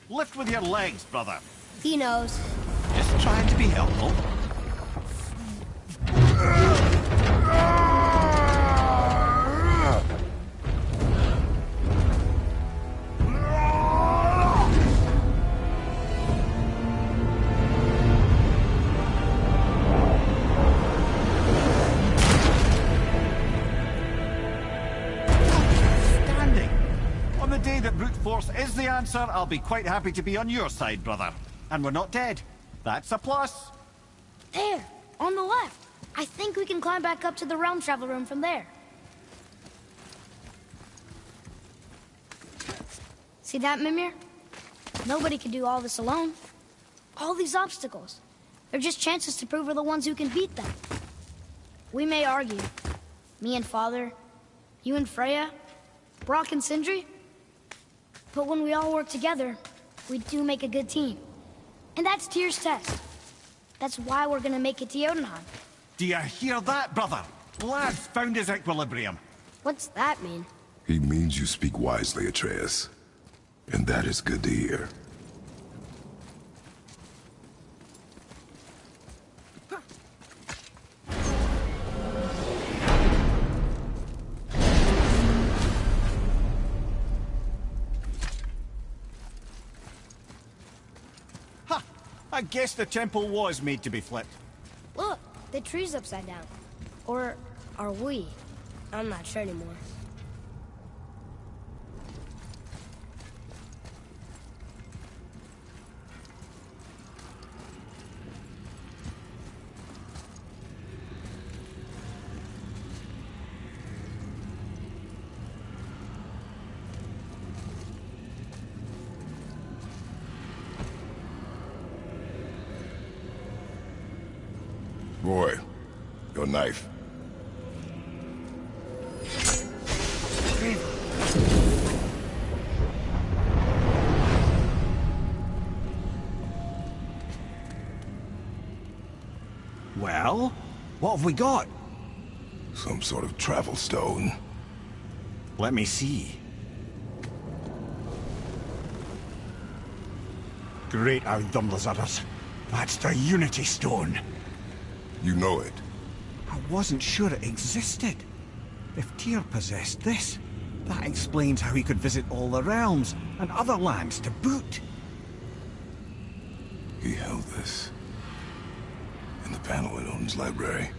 Lift with your legs, brother. He knows. Just trying to be helpful. Standing. On the day that brute force is the answer, I'll be quite happy to be on your side, brother. And we're not dead. That's a plus. There, on the left. I think we can climb back up to the realm travel room from there. See that, Mimir? Nobody can do all this alone. All these obstacles. They're just chances to prove we're the ones who can beat them. We may argue. Me and Father, you and Freya, Brock and Sindri. But when we all work together, we do make a good team. And that's Tyr's test. That's why we're gonna make it to Jotunheim. Do you hear that, brother? Lad's found his equilibrium. What's that mean? He means you speak wisely, Atreus. And that is good to hear. Ha! I guess the temple was made to be flipped. Look, the tree's upside down. Or are we? I'm not sure anymore. Boy, your knife. Well, what have we got? Some sort of travel stone. Let me see. Great Outdumblers. That's the Unity Stone. You know it. I wasn't sure it existed. If Tyr possessed this, that explains how he could visit all the realms and other lands to boot. He held this in the panel in Odin's library.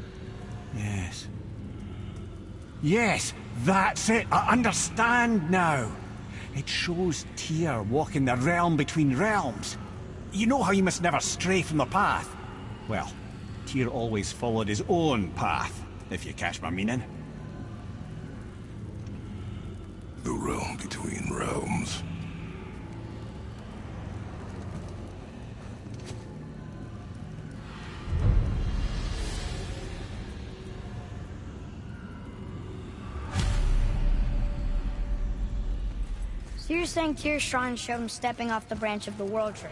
Yes. Yes, that's it. I understand now. It shows Tyr walking the realm between realms. You know how you must never stray from the path? Well, Tyr always followed his own path, if you catch my meaning. The realm between realms. So you're saying Tyr's shrine showed him stepping off the branch of the World Tree.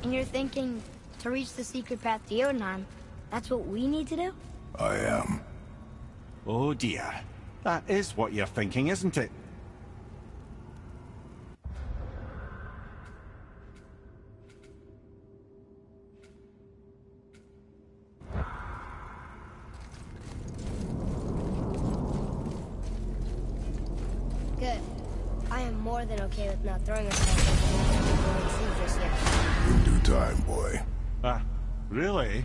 And you're thinking, to reach the secret path to Jotunheim, that's what we need to do? I am. Oh dear. That is what you're thinking, isn't it? Good. I am more than okay with not throwing ourselves just yet. In due time, boy. Really?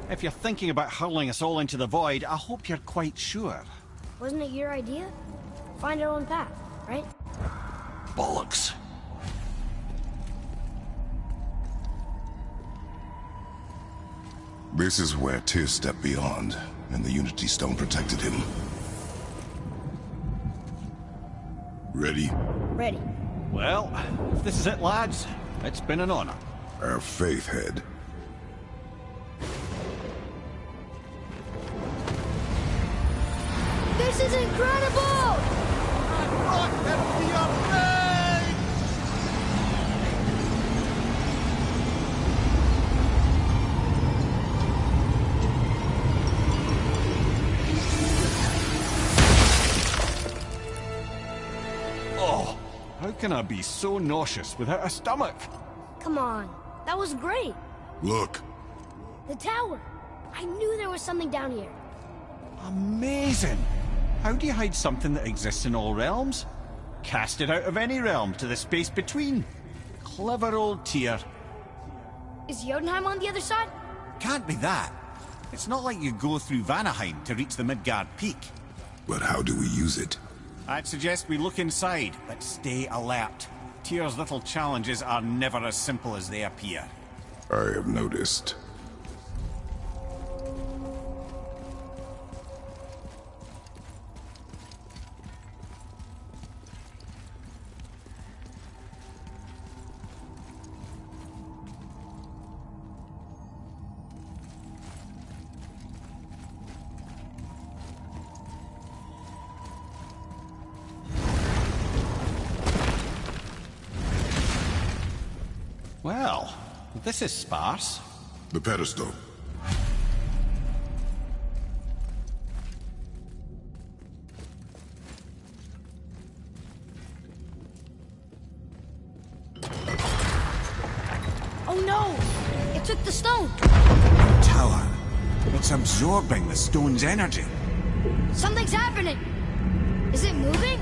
If you're thinking about hurling us all into the void, I hope you're quite sure. Wasn't it your idea? Find our own path, right? Bollocks. This is where Tyr stepped beyond, and the Unity Stone protected him. Ready? Ready. Well, if this is it, lads, it's been an honor. Our faith head. This is incredible! Oh, how can I be so nauseous without a stomach? Come on, that was great. Look. The tower. I knew there was something down here. Amazing! How do you hide something that exists in all realms? Cast it out of any realm to the space between. Clever old Tyr. Is Jotunheim on the other side? Can't be that. It's not like you go through Vanaheim to reach the Midgard Peak. But how do we use it? I'd suggest we look inside, but stay alert. Tyr's little challenges are never as simple as they appear. I have noticed. Well, this is sparse. The pedestal. Oh no! It took the stone! Tower. It's absorbing the stone's energy. Something's happening! Is it moving?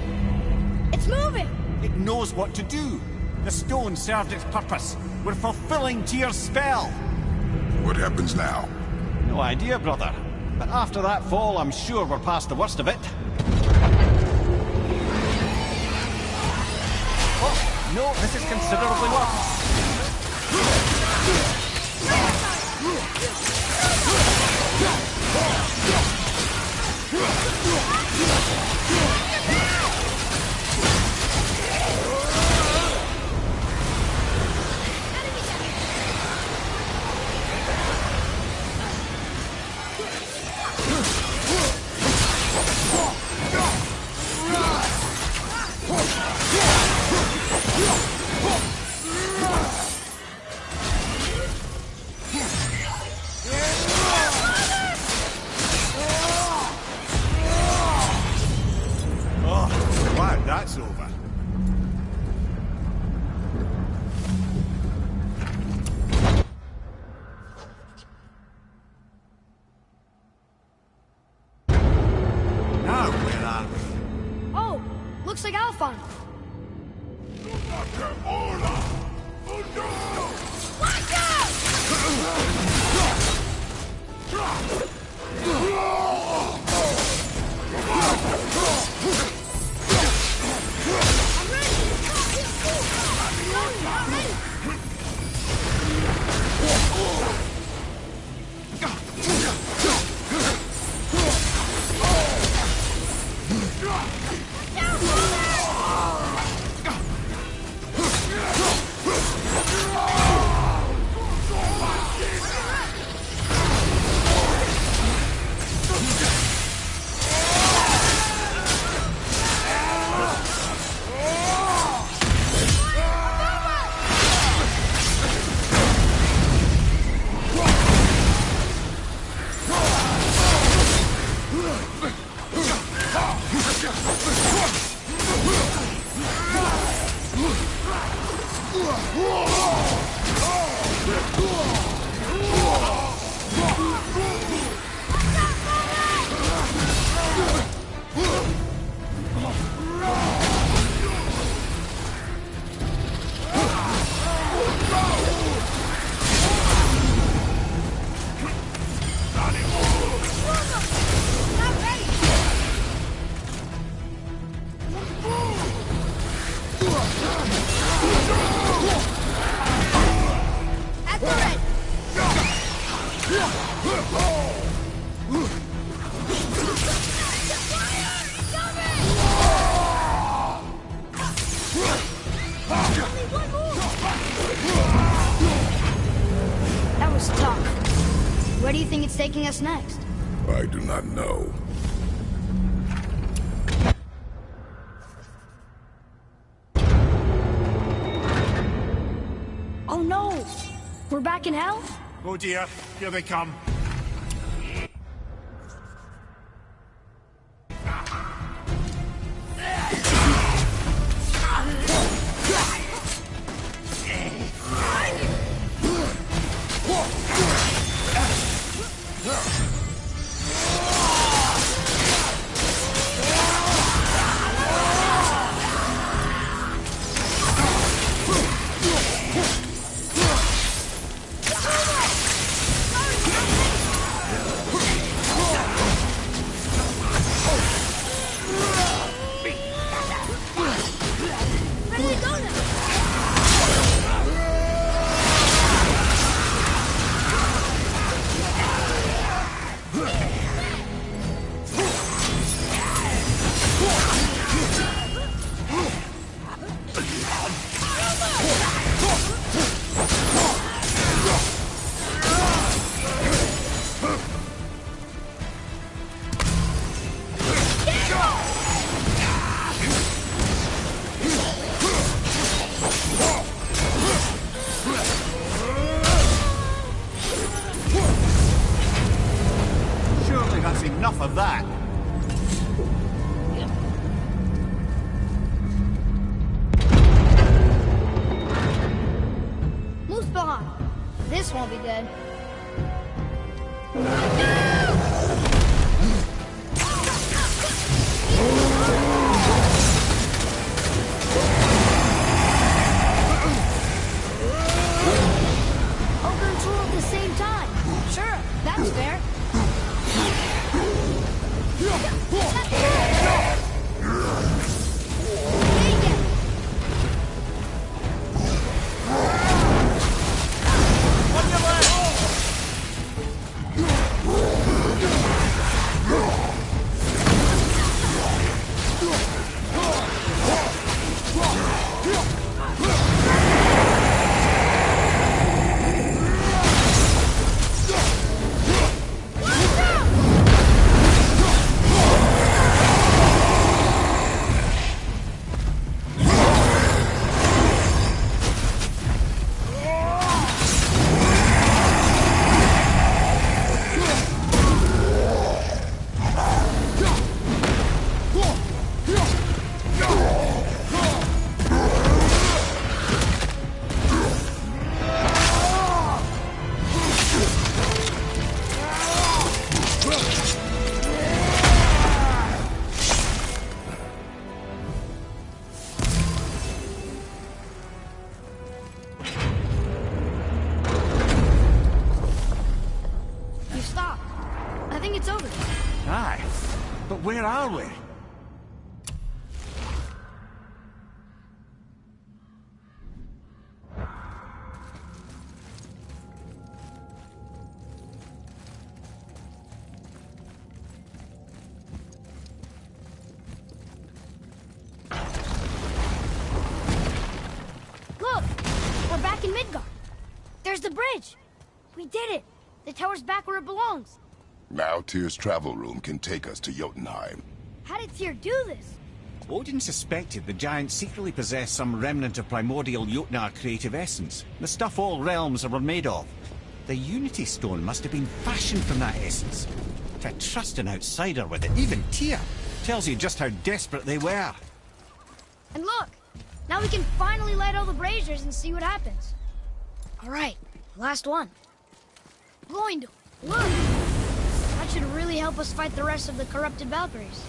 It's moving! It knows what to do. The stone served its purpose. We're fulfilling Tyr's spell. What happens now? No idea, brother. But after that fall, I'm sure we're past the worst of it. Oh, no, this is considerably Oh, glad that's over. Now, where are we? Oh, looks like I'll find it. Watch out! I'm ready! I'm ready! taking us next? I do not know. Oh no! We're back in hell? Oh dear, here they come. Where do we go now? Surely that's enough of that. Muspelheim. This won't be good. Ogre and Troll at the same time. Sure, that's fair. Take it! On your left! You stopped. I think it's over. Aye. But where are we? Look! We're back in Midgard. There's the bridge. We did it. The tower's back where it belongs. Now Tyr's travel room can take us to Jotunheim. How did Tyr do this? Odin suspected the giants secretly possessed some remnant of primordial Jotnar creative essence, the stuff all realms were made of. The Unity Stone must have been fashioned from that essence. To trust an outsider with it, even Tyr, tells you just how desperate they were. And look! Now we can finally light all the braziers and see what happens. All right, last one. Gloindel, look! That should really help us fight the rest of the corrupted Valkyries.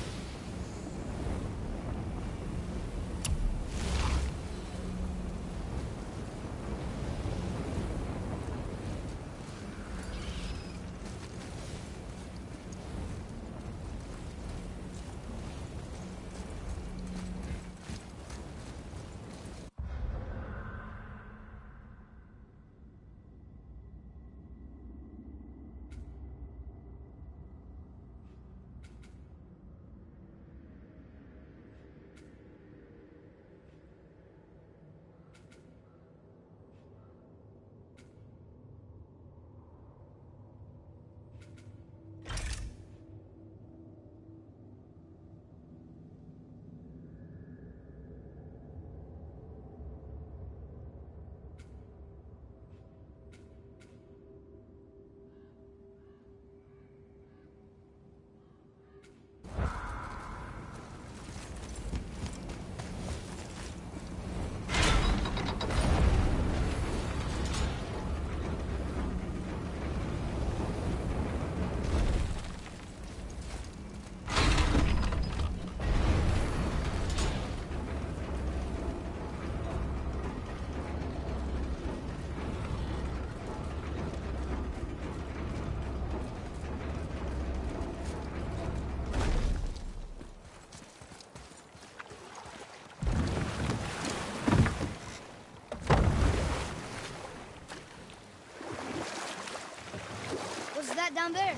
that down there?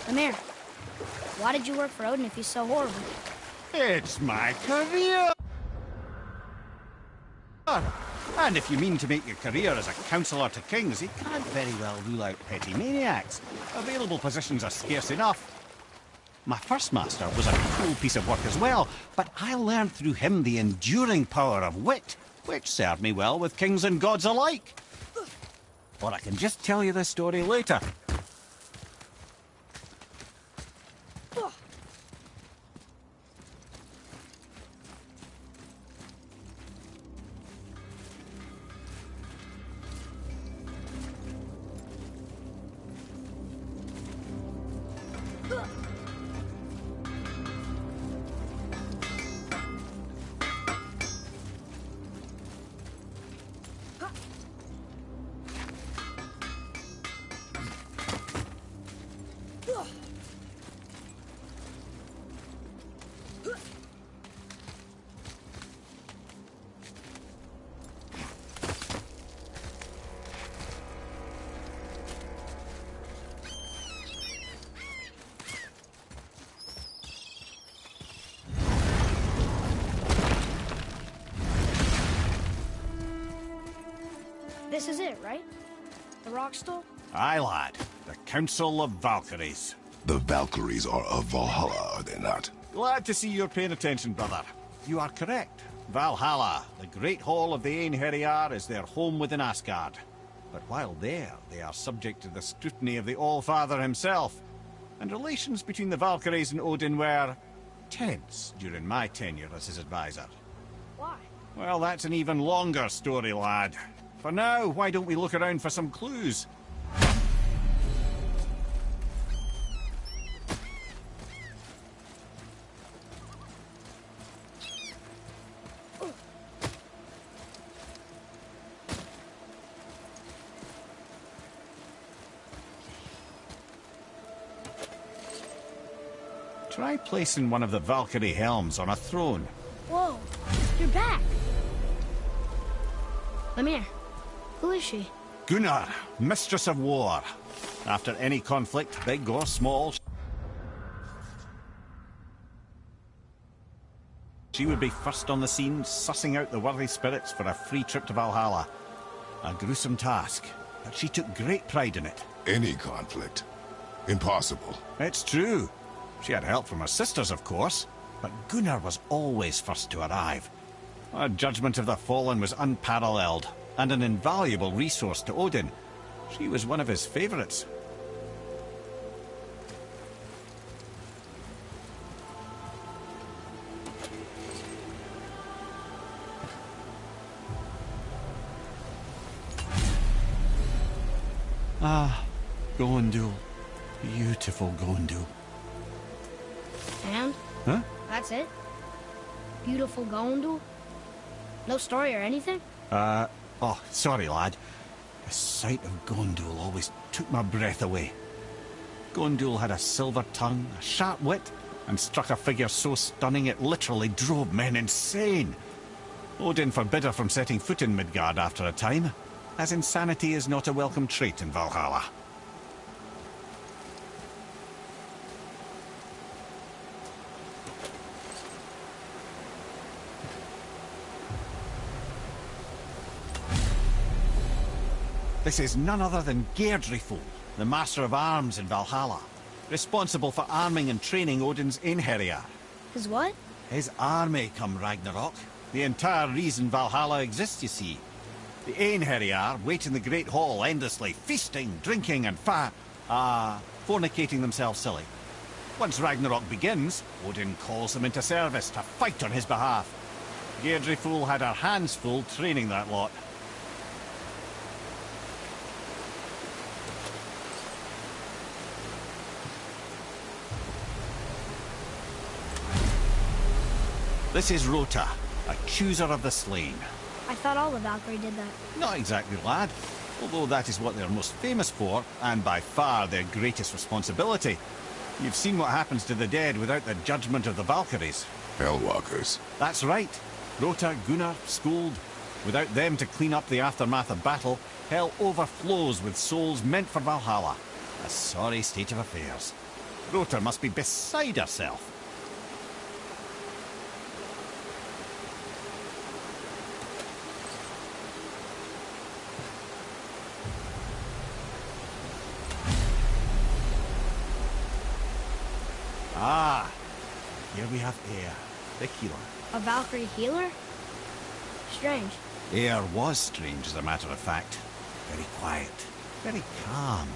Amir, why did you work for Odin if he's so horrible? It's my career! And if you mean to make your career as a counsellor to kings, you can't very well rule out petty maniacs. Available positions are scarce enough. My first master was a cool piece of work as well, but I learned through him the enduring power of wit, which served me well with kings and gods alike. Or I can just tell you this story later. This is it, right? The rock stool? Aye, lad. The Council of Valkyries. The Valkyries are of Valhalla, are they not? Glad to see you're paying attention, brother. You are correct. Valhalla, the great hall of the Einherjar, is their home within Asgard. But while there, they are subject to the scrutiny of the All-Father himself. And relations between the Valkyries and Odin were tense during my tenure as his advisor. Why? Well, that's an even longer story, lad. For now, why don't we look around for some clues? Try placing one of the Valkyrie helms on a throne. Whoa, you're back. Lemire, who is she? Gunnar, Mistress of War. After any conflict, big or small, she would be first on the scene, sussing out the worthy spirits for a free trip to Valhalla. A gruesome task, but she took great pride in it. Any conflict. Impossible. It's true. She had help from her sisters, of course, but Gunnar was always first to arrive. Her judgment of the fallen was unparalleled, and an invaluable resource to Odin. She was one of his favourites. Ah, Gondul. Beautiful Gondul. And? Huh? That's it? Beautiful Gondul? No story or anything? Oh, sorry, lad. The sight of Gondul always took my breath away. Gondul had a silver tongue, a sharp wit, and struck a figure so stunning it literally drove men insane. Odin forbid her from setting foot in Midgard after a time, as insanity is not a welcome trait in Valhalla. This is none other than Geirdriful, the Master of Arms in Valhalla, responsible for arming and training Odin's Einherjar. His what? His army come Ragnarok. The entire reason Valhalla exists, you see. The Einherjar wait in the Great Hall endlessly, feasting, drinking and fornicating themselves silly. Once Ragnarok begins, Odin calls them into service to fight on his behalf. Geirdriful had her hands full training that lot. This is Rota, a chooser of the slain. I thought all the Valkyrie did that. Not exactly, lad. Although that is what they're most famous for, and by far their greatest responsibility. You've seen what happens to the dead without the judgment of the Valkyries. Hellwalkers. That's right. Rota, Gunnar, Skuld. Without them to clean up the aftermath of battle, hell overflows with souls meant for Valhalla. A sorry state of affairs. Rota must be beside herself. Ah, here we have Air, the healer. A Valkyrie healer? Strange. Air was strange, as a matter of fact. Very quiet, very calm.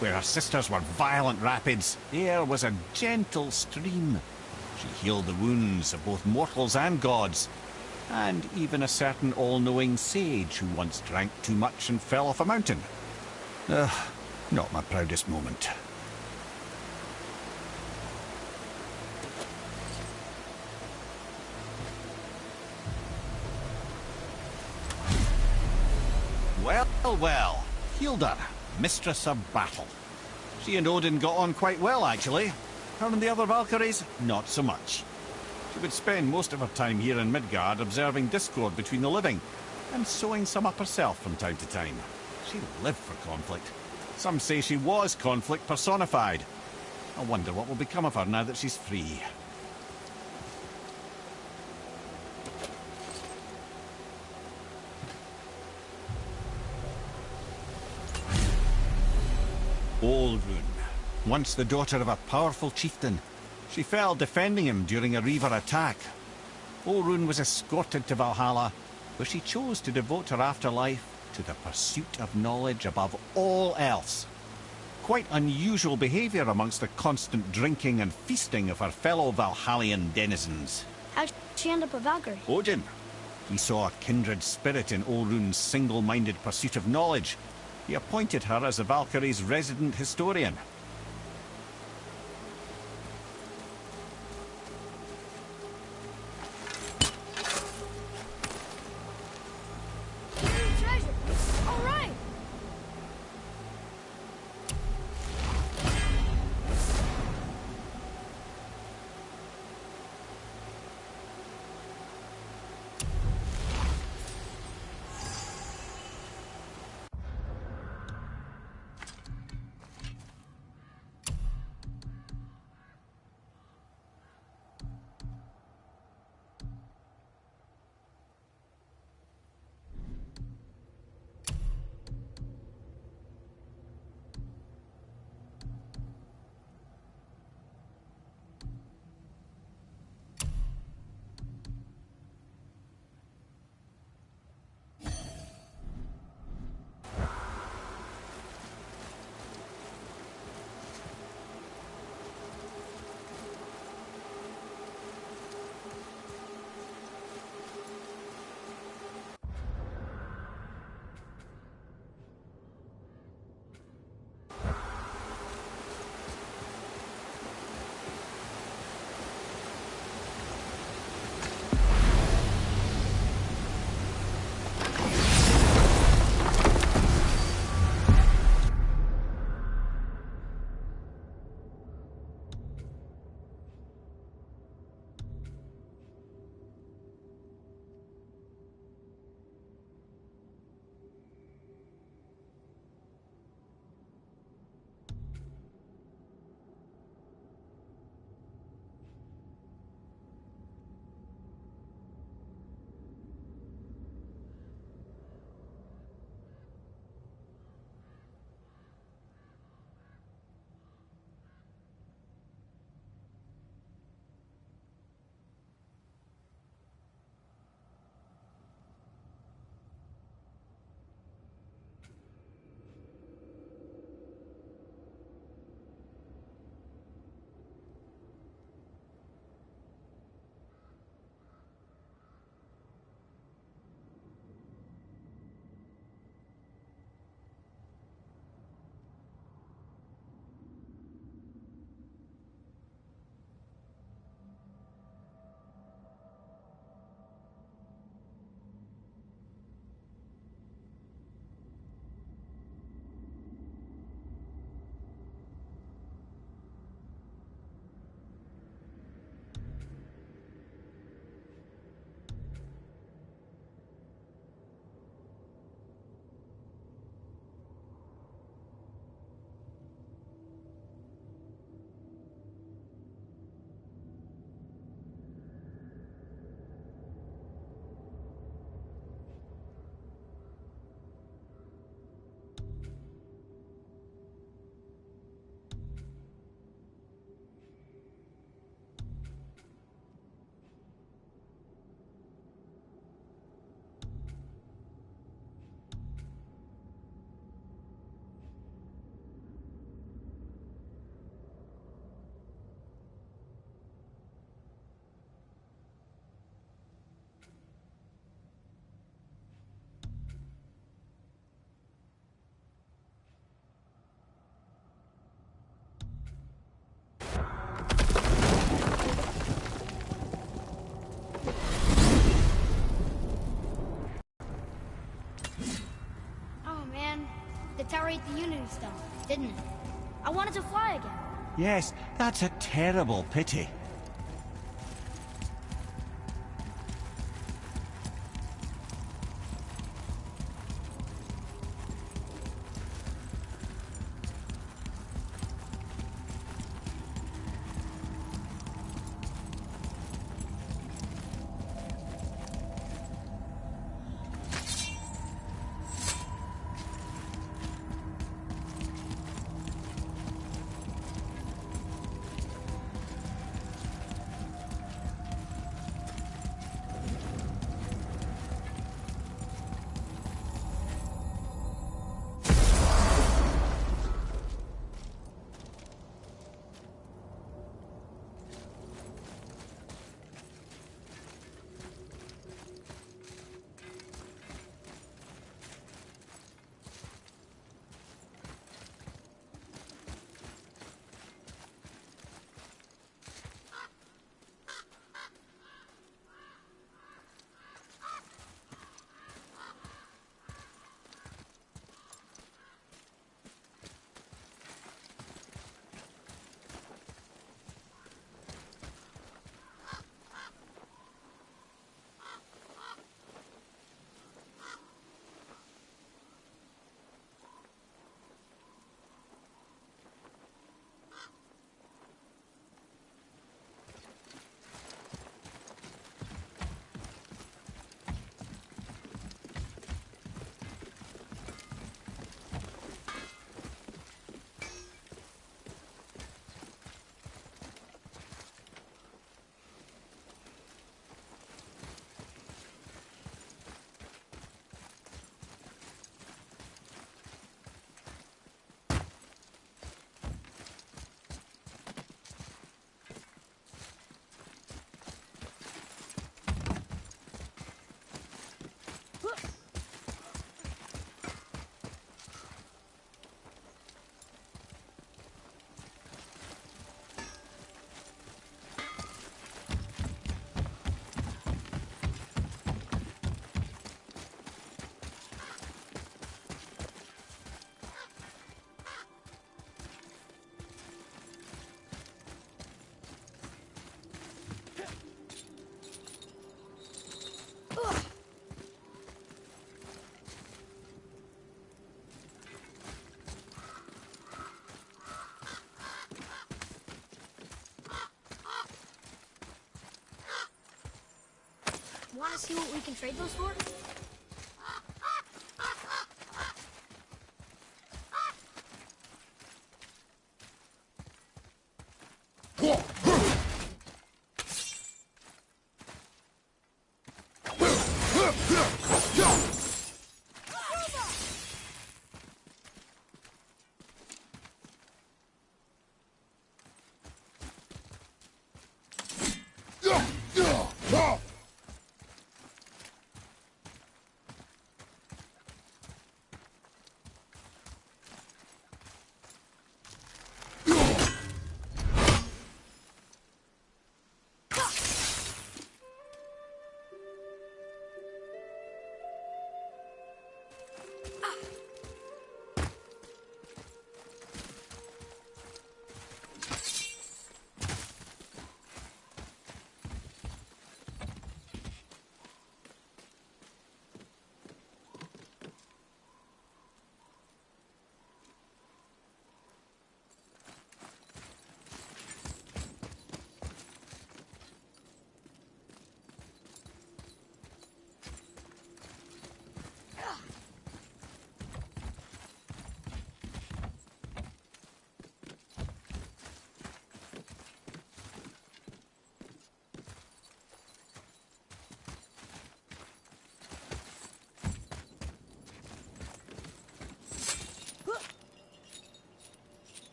Where her sisters were violent rapids, Air was a gentle stream. She healed the wounds of both mortals and gods, and even a certain all-knowing sage who once drank too much and fell off a mountain. Not my proudest moment. Well, well, Hilda, mistress of battle. She and Odin got on quite well, actually. Her and the other Valkyries, not so much. She would spend most of her time here in Midgard observing discord between the living, and sewing some up herself from time to time. She lived for conflict. Some say she was conflict personified. I wonder what will become of her now that she's free. Olrun, once the daughter of a powerful chieftain. She fell defending him during a Reaver attack. Olrun was escorted to Valhalla, where she chose to devote her afterlife to the pursuit of knowledge above all else. Quite unusual behaviour amongst the constant drinking and feasting of her fellow Valhallian denizens. How'd she end up a Valkyrie? Odin. He saw a kindred spirit in Olrun's single-minded pursuit of knowledge. He appointed her as the Valkyrie's resident historian. Treasure! All right! deteriorate the Unity Stone, didn't it? I wanted to fly again. Yes, that's a terrible pity. Want to see what we can trade those for?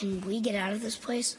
Can we get out of this place?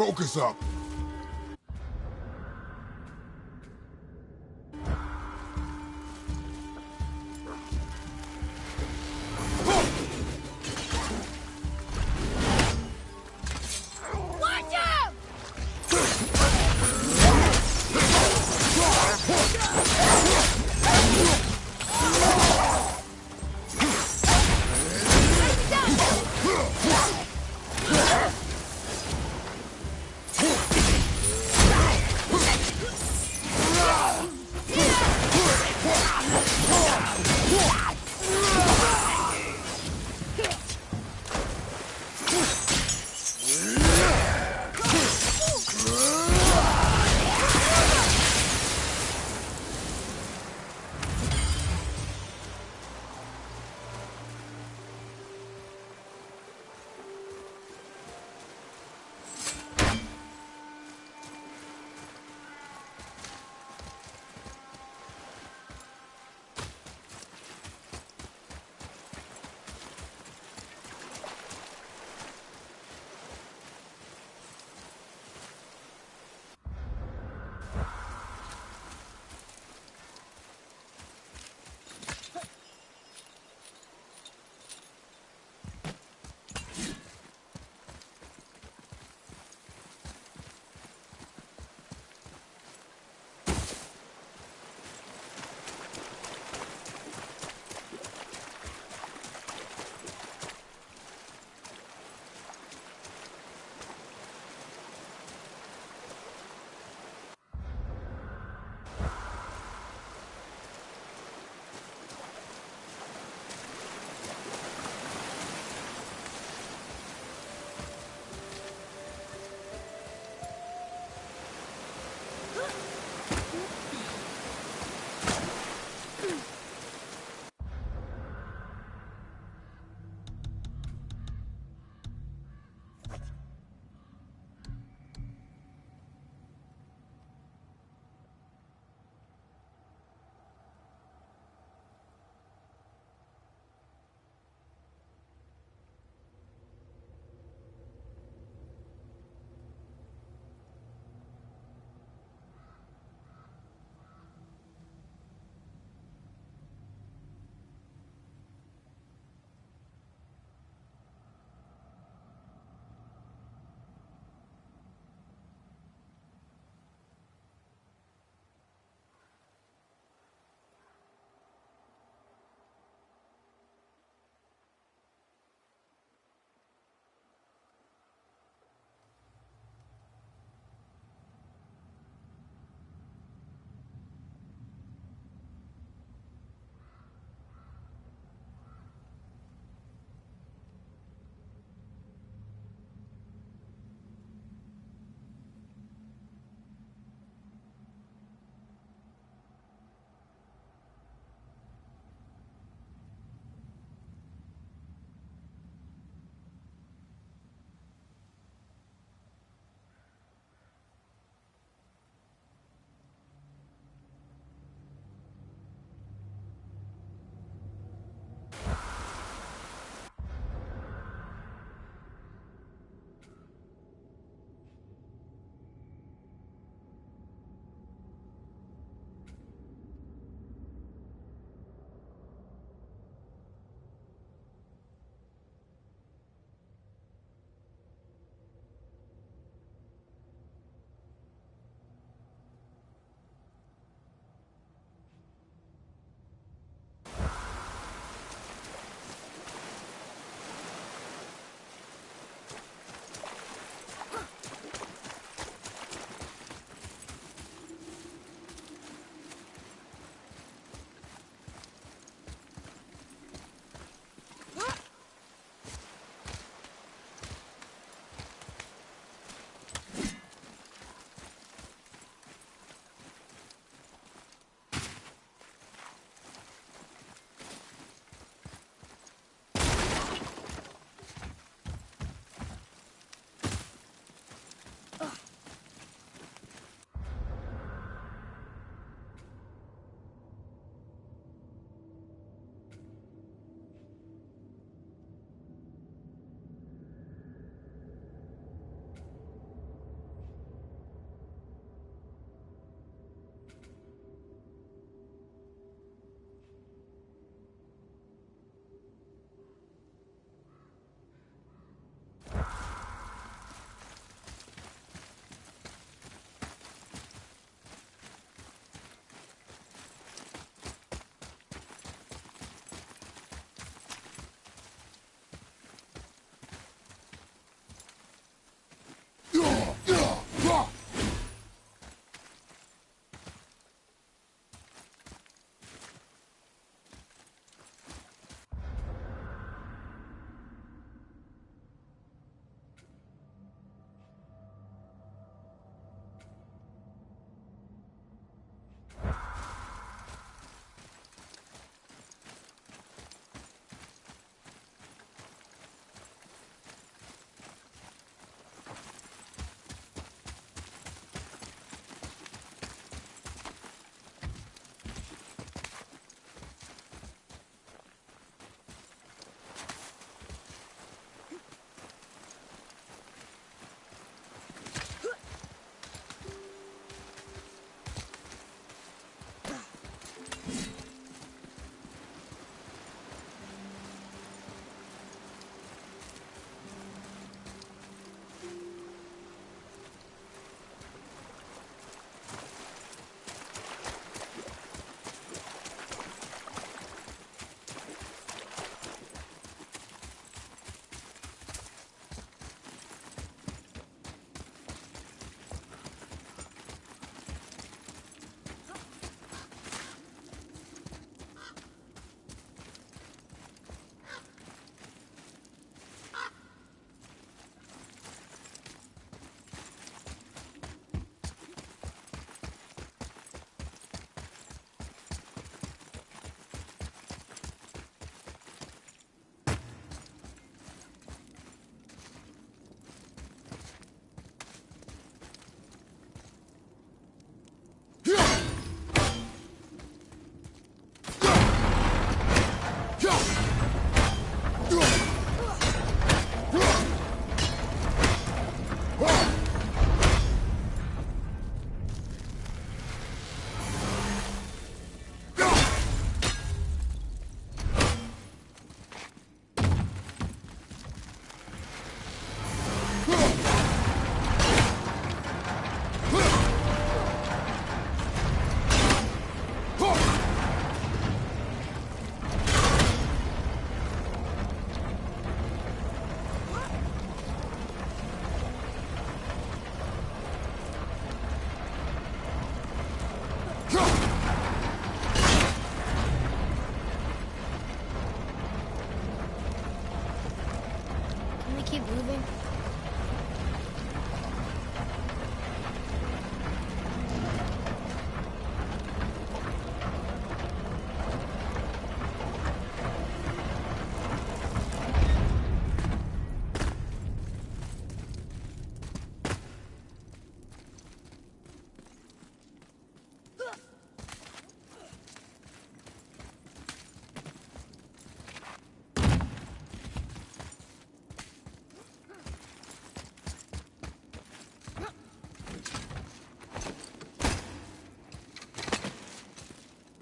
Focus up. Watch out!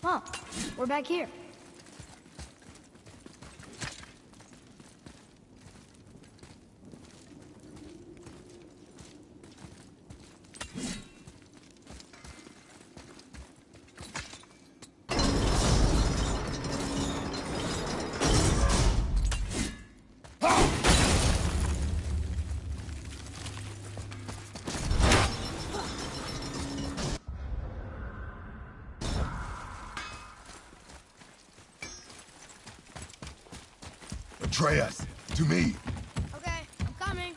Oh, we're back here. Atreus, to me. Okay, I'm coming.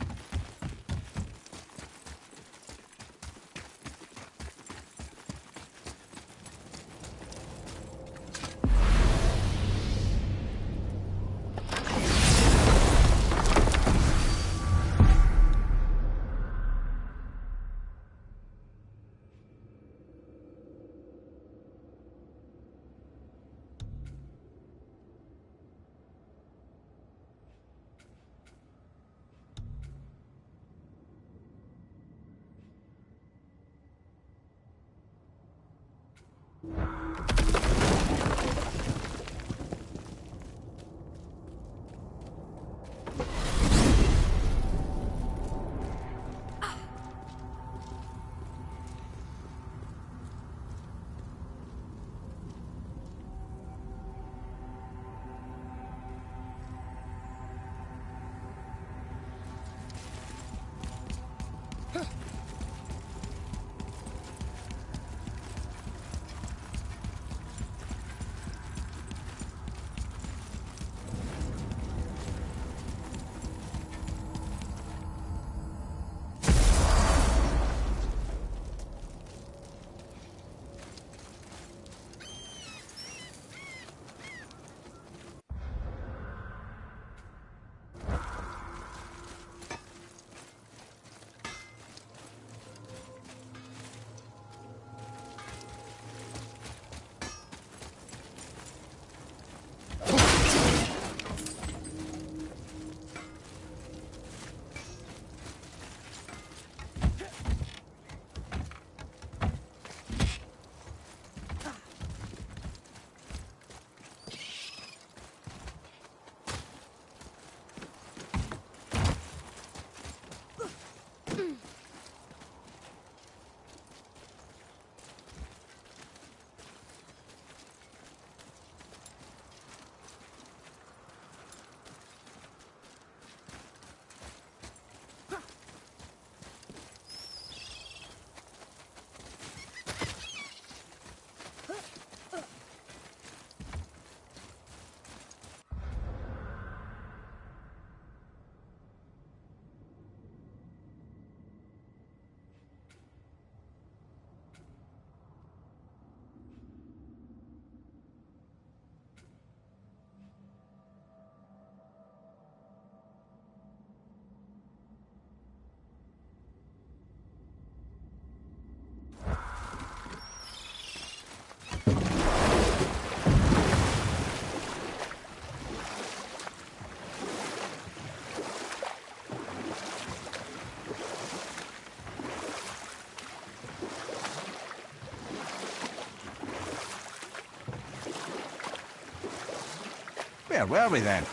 Where were we then?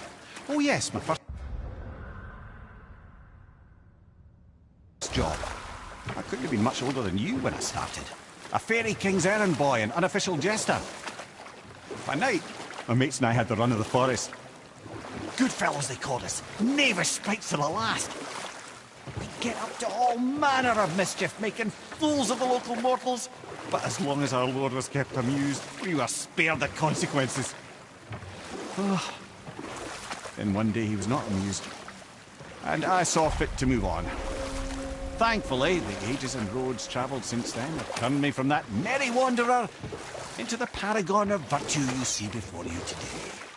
Oh yes, my first job. I couldn't have been much older than you when I started. A fairy king's errand boy and unofficial jester. By night, my mates and I had the run of the forest. Good fellows they called us. Knavish spites to the last. We'd get up to all manner of mischief, making fools of the local mortals. But as long as our lord was kept amused, we were spared the consequences. Then one day he was not amused, and I saw fit to move on. Thankfully, the ages and roads travelled since then have turned me from that merry wanderer into the paragon of virtue you see before you today.